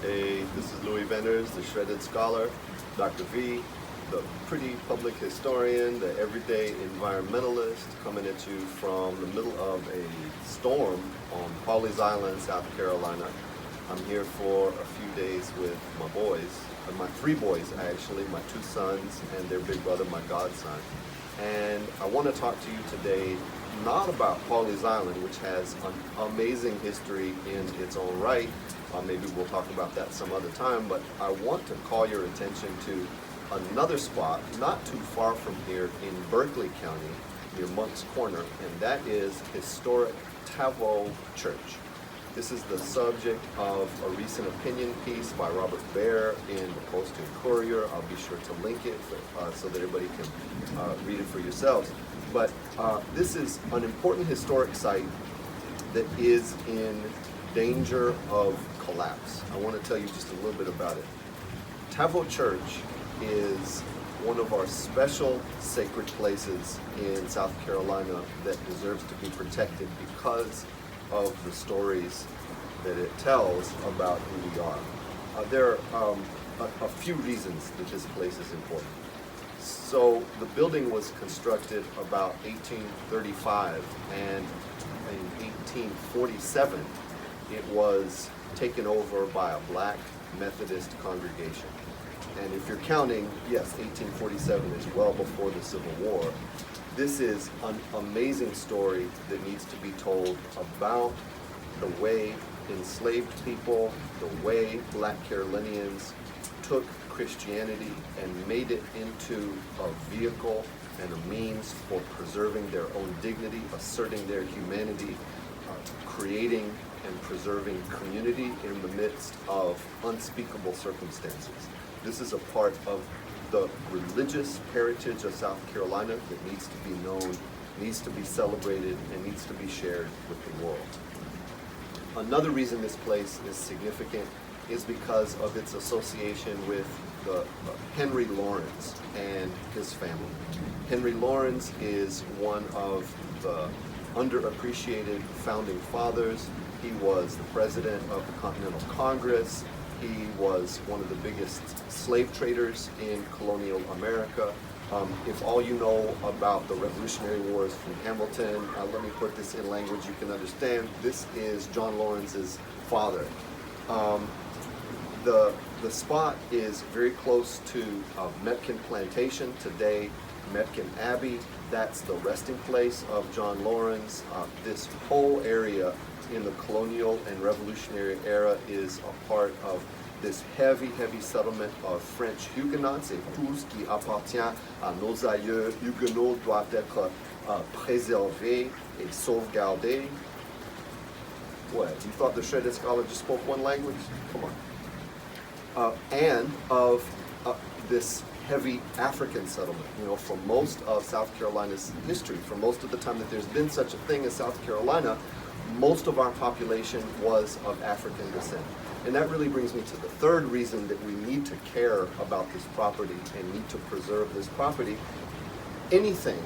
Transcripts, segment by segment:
Hey, this is Louis Venners, the Shredded Scholar, Dr. V, the pretty public historian, the everyday environmentalist, coming at you from the middle of a storm on Pawleys Island, South Carolina. I'm here for a few days with my boys, my three boys actually, my two sons and their big brother, my godson. And I want to talk to you today not about Pawleys Island, which has an amazing history in its own right. Maybe we'll talk about that some other time, but I want to call your attention to another spot not too far from here in Berkeley County, near Moncks Corner, and that is historic Taveau Church. This is the subject of a recent opinion piece by Robert Baer in the Post and Courier. I'll be sure to link it so that everybody can read it for yourselves. But this is an important historic site that is in danger of collapse. I want to tell you just a little bit about it. Taveau Church is one of our special sacred places in South Carolina that deserves to be protected because of the stories that it tells about who we are. There are a few reasons that this place is important. So the building was constructed about 1835, and in 1847 it was taken over by a Black Methodist congregation. And if you're counting, yes, 1847 is well before the Civil War. This is an amazing story that needs to be told about the way enslaved people, the way Black Carolinians took Christianity and made it into a vehicle and a means for preserving their own dignity, asserting their humanity, creating and preserving community in the midst of unspeakable circumstances. This is a part of the religious heritage of South Carolina that needs to be known, needs to be celebrated, and needs to be shared with the world. Another reason this place is significant is because of its association with the Henry Lawrence and his family. Henry Lawrence is one of the underappreciated founding fathers. He was the president of the Continental Congress. He was one of the biggest slave traders in colonial America. If all you know about the Revolutionary Wars from Hamilton, let me put this in language you can understand. This is John Lawrence's father. The spot is very close to Metkin Plantation, today Metkin Abbey. That's the resting place of John Lawrence. This whole area in the colonial and revolutionary era is a part of this heavy settlement of French Huguenots, et tout ce qui appartient à nos aïeux huguenots doit être préservé et sauvegardé. What, you thought the Shredded Scholar just spoke one language? Come on. And of this heavy African settlement. You know, for most of South Carolina's history, for most of the time that there's been such a thing as South Carolina, most of our population was of African descent. And that really brings me to the third reason that we need to care about this property and need to preserve this property. Anything,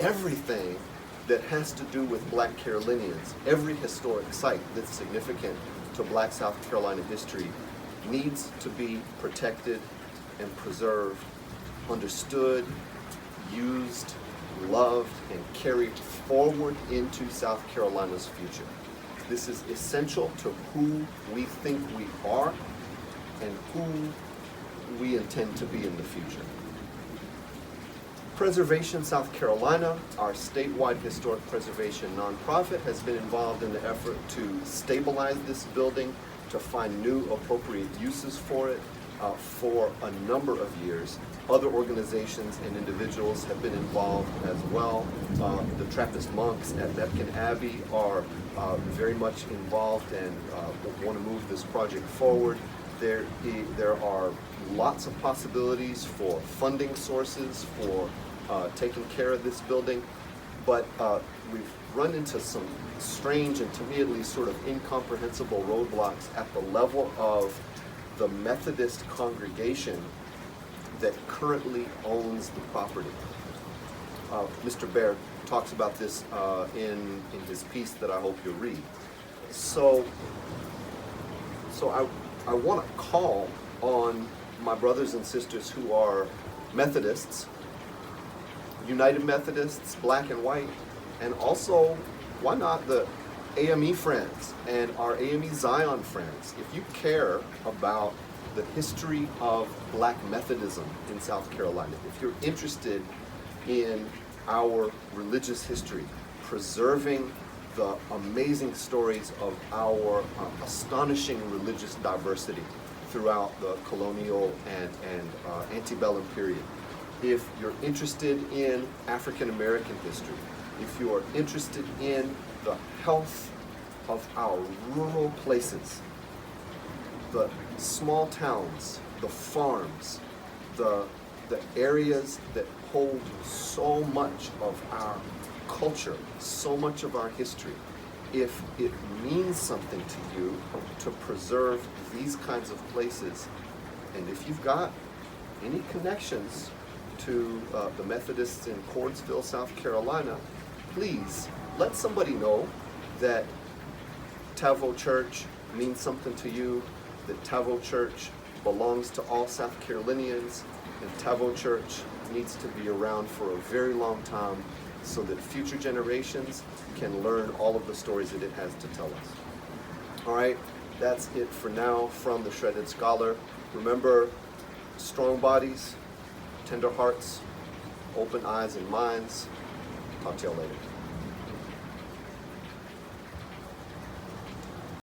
everything that has to do with Black Carolinians, every historic site that's significant to Black South Carolina history needs to be protected and preserved, understood, used, loved, and carried forward into South Carolina's future. This is essential to who we think we are and who we intend to be in the future. Preservation South Carolina, our statewide historic preservation nonprofit, has been involved in the effort to stabilize this building, to find new appropriate uses for it for a number of years. Other organizations and individuals have been involved as well. The Trappist monks at Metkin Abbey are very much involved and want to move this project forward. There are lots of possibilities for funding sources for taking care of this building, but we've run into some strange and, to me at least, sort of incomprehensible roadblocks at the level of the Methodist congregation that currently owns the property. Mr. Baer talks about this in his piece that I hope you'll read. So So I want to call on my brothers and sisters who are Methodists, United Methodists, black and white, and also, why not the AME friends and our AME Zion friends. If you care about the history of Black Methodism in South Carolina, if you're interested in our religious history, preserving the amazing stories of our astonishing religious diversity throughout the colonial and antebellum period. If you're interested in African American history, if you are interested in the health of our rural places, the small towns, the farms, the areas that hold so much of our culture, so much of our history, if it means something to you to preserve these kinds of places, and if you've got any connections to the Methodists in Cordsville, South Carolina, please let somebody know that Taveau Church means something to you, that Taveau Church belongs to all South Carolinians, and Taveau Church needs to be around for a very long time so that future generations can learn all of the stories that it has to tell us. All right, that's it for now from the Shredded Scholar. Remember, strong bodies, tender hearts, open eyes and minds. Talk to y'all later.